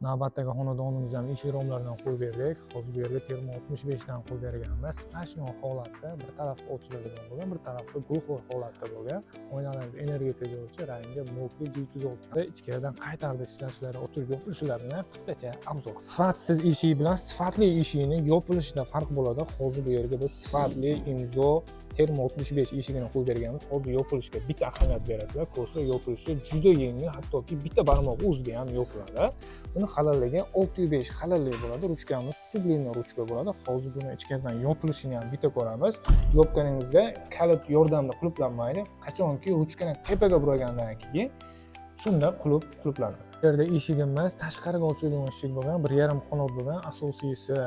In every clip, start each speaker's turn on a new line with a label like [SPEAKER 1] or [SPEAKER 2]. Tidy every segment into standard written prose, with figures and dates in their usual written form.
[SPEAKER 1] Navbatdagi xonadonimiz ham eshik romlaridan qo'yib berdik. Hozir bu yerga termo 65 dan qo'yib berganmiz. Splashnoy holatda bir taraf ochiladigan bo'lgan, bir tarafi glухой holatda bo'lgan. Oynalarimiz energiya tejovchi, rangi Moki G306. Ichkaridan qay tarzda ishlashlari, ochilib yopilishlarini qisqacha obzor. Sifatsiz eshik bilan sifatli eshikning yopilishida farq bo'ladi. Hozir bu yerga biz sifatli imzo termo 65 eshigini qo'yib berganmiz. Hozir yopilishga bitta ahamiyat berasizlar. Ko'rslar yopilishi juda yengil, hattoki bitta barmoq o'zida ham yopiladi. Buni xalalligi 605 xalalli bo'ladi. Ruchkamiz tubli ruchka bo'ladi. Hozir buni ichkaridan yopilishini ham bitta ko'ramiz. Yopganingizda kalit yordamida qulflanmaydi. Qachonki ruchkani tepaga buragandan keyin shunda qulflanadi. Bu yerda eshigimiz tashqariga ochiladigan eshik bo'lgan, 1,5 qanot bo'lgan, asosiysi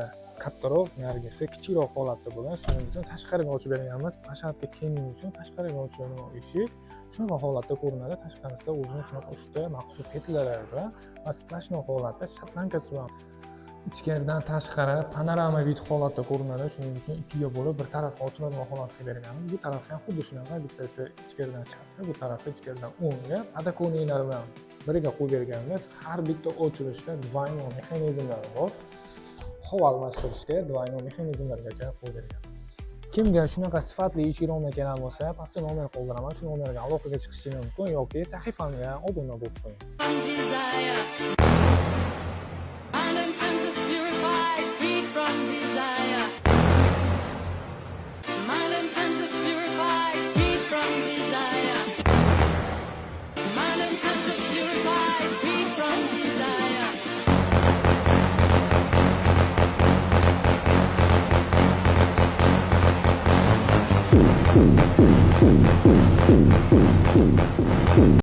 [SPEAKER 1] kattaroq, nargisi kichikroq holatda bo'lgan. Shuning uchun tashqariga ochib berganmiz. Fashatka kengligi uchun tashqariga ochiladigan eshik shunaqa holatda ko'rinadi. Tashqarisida o'zini shunaqa uchta maxsus petlalari bilan va splashnoy holatda shatlankasi bilan ichkaridan tashqari panorama vid holatda ko'rinadi. Shuning uchun ikkiga bo'lib bir tarafi ochiladigan holatga berganmiz. Bu tarafi ham xuddi shunaqa, bittasi ichkaridan chapga, bu tarafi ichkaridan o'ngga podokonniylar bilan biriga qo'yib berganmiz. Har bitta ochilishda двойной mexanizmlari bor. Havo almashtirishga двойной mexanizmlargacha qo'yib berganmiz. Kimga shunaqa sifatli eshik romlar kerak bo'lsa, pastda nomer qoldiraman. Shu nomerga aloqaga chiqishingiz mumkin yoki sahifamga obuna bo'lib qo'ying.